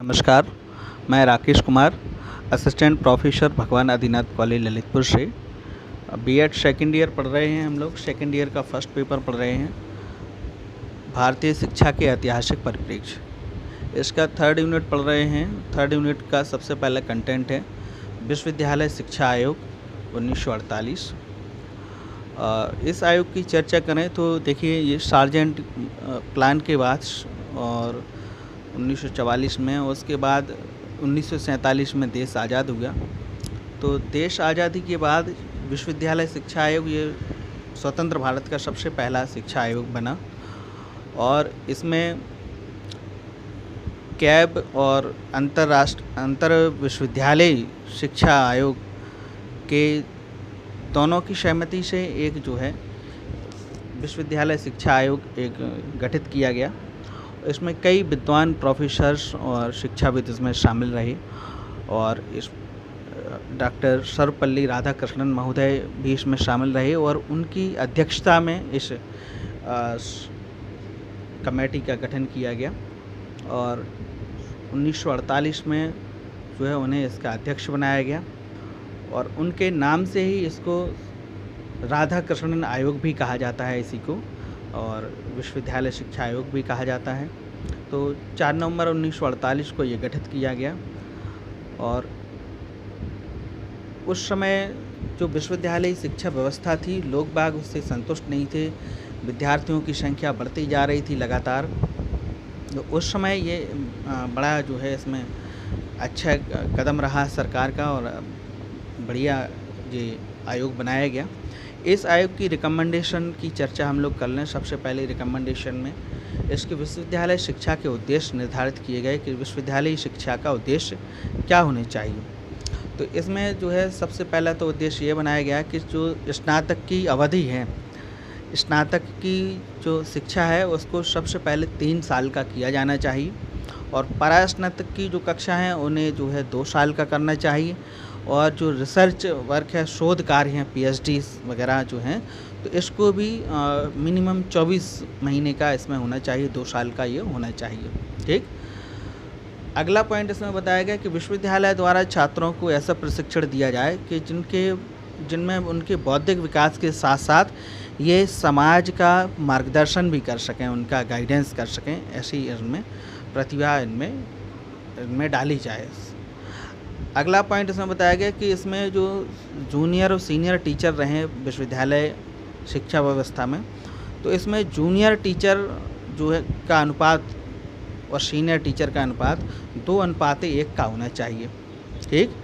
नमस्कार, मैं Rakesh Kumar, assistant professor भगवान आदिनाथ कॉलेज ललितपुर से बीएड सेकंड ईयर पढ़ रहे हैं। हम लोग सेकंड ईयर का फर्स्ट पेपर पढ़ रहे हैं, भारतीय शिक्षा के ऐतिहासिक परिप्रेक्ष्य। इसका थर्ड यूनिट पढ़ रहे हैं। थर्ड यूनिट का सबसे पहला कंटेंट है विश्वविद्यालय शिक्षा आयोग 1948। इस आयोग की चर्चा करें तो देखिए, ये सार्जेंट प्लान के बाद और 1944 में, उसके बाद 1947 में देश आज़ाद हुआ। तो देश आज़ादी के बाद विश्वविद्यालय शिक्षा आयोग ये स्वतंत्र भारत का सबसे पहला शिक्षा आयोग बना और इसमें कैब और अंतर विश्वविद्यालय शिक्षा आयोग के दोनों की सहमति से एक जो है विश्वविद्यालय शिक्षा आयोग एक गठित किया गया। इसमें कई विद्वान प्रोफेसर्स और शिक्षाविद इसमें शामिल रहे और इस डॉक्टर सर्वपल्ली राधाकृष्णन महोदय भी इसमें शामिल रहे और उनकी अध्यक्षता में इस कमेटी का गठन किया गया और 1948 में जो है उन्हें इसका अध्यक्ष बनाया गया और उनके नाम से ही इसको राधाकृष्णन आयोग भी कहा जाता है इसी को, और विश्वविद्यालय शिक्षा आयोग भी कहा जाता है। तो 4 नवंबर 1948 को ये गठित किया गया और उस समय जो विश्वविद्यालय शिक्षा व्यवस्था थी, लोग बाग उससे संतुष्ट नहीं थे, विद्यार्थियों की संख्या बढ़ती जा रही थी लगातार। तो उस समय ये बड़ा जो है इसमें अच्छा कदम रहा सरकार का और बढ़िया ये आयोग बनाया गया। इस आयोग की रिकमेंडेशन की चर्चा हम लोग कर लें। सबसे पहले रिकमेंडेशन में इसके विश्वविद्यालय शिक्षा के उद्देश्य निर्धारित किए गए कि विश्वविद्यालय शिक्षा का उद्देश्य क्या होने चाहिए। तो इसमें जो है सबसे पहला तो उद्देश्य ये बनाया गया कि जो स्नातक की अवधि है, स्नातक की जो शिक्षा है उसको सबसे पहले 3 साल का किया जाना चाहिए और परास्नातक की जो कक्षा हैं उन्हें जो है 2 साल का करना चाहिए और जो रिसर्च वर्क है, शोध कार्य हैं, पीएचडी वगैरह जो हैं, तो इसको भी मिनिमम 24 महीने का इसमें होना चाहिए, 2 साल का ये होना चाहिए। ठीक। अगला पॉइंट इसमें बताया गया कि विश्वविद्यालय द्वारा छात्रों को ऐसा प्रशिक्षण दिया जाए कि जिनमें उनके बौद्धिक विकास के साथ साथ ये समाज का मार्गदर्शन भी कर सकें, उनका गाइडेंस कर सकें, ऐसी इनमें प्रतिभा इनमें डाली जाए। अगला पॉइंट इसमें बताया गया कि इसमें जो जूनियर और सीनियर टीचर रहें विश्वविद्यालय शिक्षा व्यवस्था में, तो इसमें जूनियर टीचर जो है का अनुपात और सीनियर टीचर का अनुपात 2:1 का होना चाहिए। ठीक।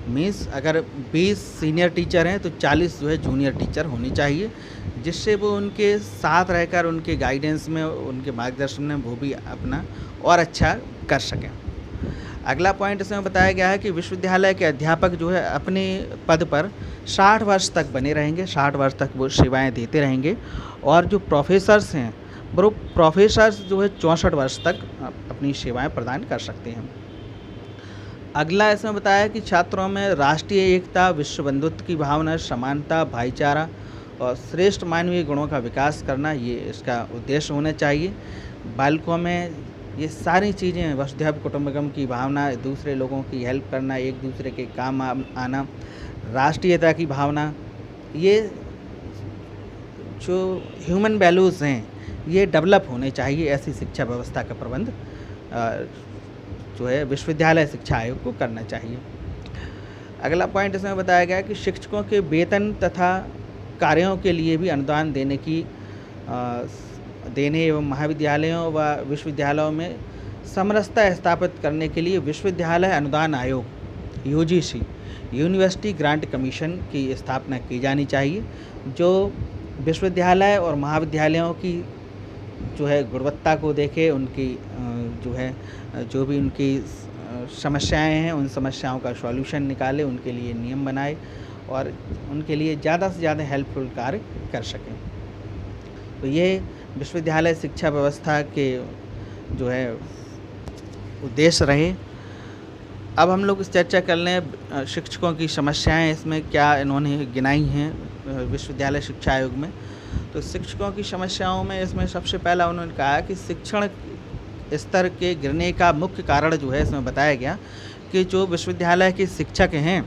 मीन्स अगर 20 सीनियर टीचर हैं तो 40 जो है जूनियर टीचर होनी चाहिए, जिससे वो उनके साथ रहकर उनके गाइडेंस में, उनके मार्गदर्शन में वो भी अपना और अच्छा कर सकें। अगला पॉइंट इसमें बताया गया है कि विश्वविद्यालय के अध्यापक जो है अपने पद पर 60 वर्ष तक बने रहेंगे, 60 वर्ष तक वो सेवाएं देते रहेंगे और जो प्रोफेसर्स हैं वो प्रोफेसर्स जो है 64 वर्ष तक अपनी सेवाएं प्रदान कर सकते हैं। अगला इसमें बताया कि छात्रों में राष्ट्रीय एकता, विश्व बंधुत्व की भावना, समानता, भाईचारा और श्रेष्ठ मानवीय गुणों का विकास करना, ये इसका उद्देश्य होना चाहिए। बालकों में ये सारी चीज़ें, वसुधैव कुटुंबकम की भावना, दूसरे लोगों की हेल्प करना, एक दूसरे के काम आना, राष्ट्रीयता की भावना, ये जो ह्यूमन वैल्यूज़ हैं ये डेवलप होने चाहिए। ऐसी शिक्षा व्यवस्था का प्रबंध जो है विश्वविद्यालय शिक्षा आयोग को करना चाहिए। अगला पॉइंट इसमें बताया गया कि शिक्षकों के वेतन तथा कार्यों के लिए भी अनुदान देने एवं महाविद्यालयों व विश्वविद्यालयों में समरसता स्थापित करने के लिए विश्वविद्यालय अनुदान आयोग यूजीसी, यूनिवर्सिटी ग्रांट कमीशन की स्थापना की जानी चाहिए, जो विश्वविद्यालय और महाविद्यालयों की जो है गुणवत्ता को देखे, उनकी जो है जो भी उनकी समस्याएं हैं उन समस्याओं का सॉल्यूशन निकाले, उनके लिए नियम बनाए और उनके लिए ज़्यादा से ज़्यादा हेल्पफुल कार्य कर सकें। तो ये विश्वविद्यालय शिक्षा व्यवस्था के जो है उद्देश्य रहे। अब हम लोग इस चर्चा कर लें शिक्षकों की समस्याएं इसमें क्या इन्होंने गिनाई हैं विश्वविद्यालय शिक्षा आयोग में। तो शिक्षकों की समस्याओं में इसमें सबसे पहला उन्होंने कहा कि शिक्षण स्तर के गिरने का मुख्य कारण जो है इसमें बताया गया कि जो विश्वविद्यालय के शिक्षक हैं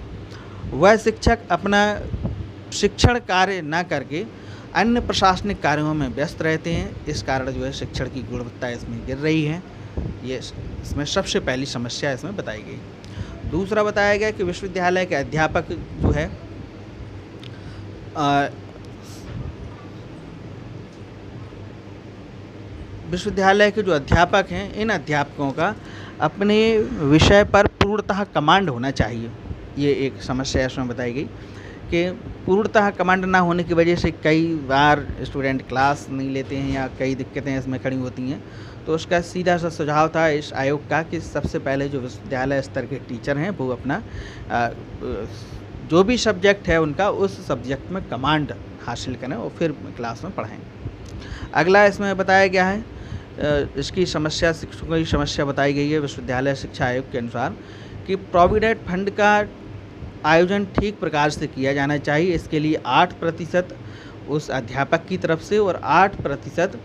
वह शिक्षक अपना शिक्षण कार्य ना करके अन्य प्रशासनिक कार्यों में व्यस्त रहते हैं। इस कारण जो है शिक्षण की गुणवत्ता इसमें गिर रही है। ये इसमें सबसे पहली समस्या इसमें बताई गई। दूसरा बताया गया कि विश्वविद्यालय के अध्यापक जो है विश्वविद्यालय के जो अध्यापक हैं इन अध्यापकों का अपने विषय पर पूर्णतः कमांड होना चाहिए। ये एक समस्या इसमें बताई गई कि पूर्णतः कमांड ना होने की वजह से कई बार स्टूडेंट क्लास नहीं लेते हैं या कई दिक्कतें इसमें खड़ी होती हैं। तो उसका सीधा सा सुझाव था इस आयोग का कि सबसे पहले जो विश्वविद्यालय स्तर के टीचर हैं वो अपना जो भी सब्जेक्ट है उनका उस सब्जेक्ट में कमांड हासिल करें और फिर क्लास में पढ़ाएं। अगला इसमें बताया गया है इसकी समस्या, शिक्षकों की समस्या बताई गई है विश्वविद्यालय शिक्षा आयोग के अनुसार कि प्रोविडेंट फंड का आयोजन ठीक प्रकार से किया जाना चाहिए। इसके लिए 8% उस अध्यापक की तरफ से और 8%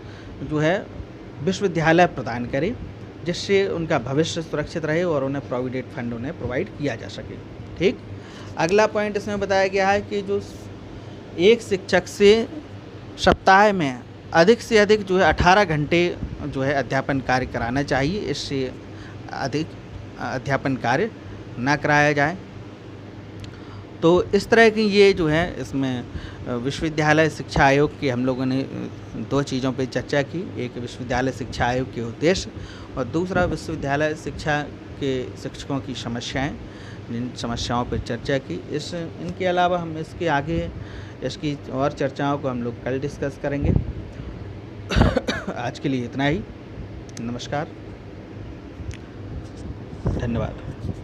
जो है विश्वविद्यालय प्रदान करे, जिससे उनका भविष्य सुरक्षित रहे और उन्हें प्रोविडेंट फंड उन्हें प्रोवाइड किया जा सके। ठीक। अगला पॉइंट इसमें बताया गया है कि जो एक शिक्षक से सप्ताह में अधिक से अधिक जो है 18 घंटे जो है अध्यापन कार्य कराना चाहिए। इससे अधिक अध्यापन कार्य ना कराया जाए। तो इस तरह की ये जो है इसमें विश्वविद्यालय शिक्षा आयोग के हम लोगों ने 2 चीज़ों पे चर्चा की। एक विश्वविद्यालय शिक्षा आयोग के उद्देश्य और दूसरा विश्वविद्यालय शिक्षा के शिक्षकों की समस्याएं, जिन समस्याओं पर चर्चा की। इनके अलावा हम इसके आगे इसकी और चर्चाओं को हम लोग कल डिस्कस करेंगे। आज के लिए इतना ही। नमस्कार, धन्यवाद।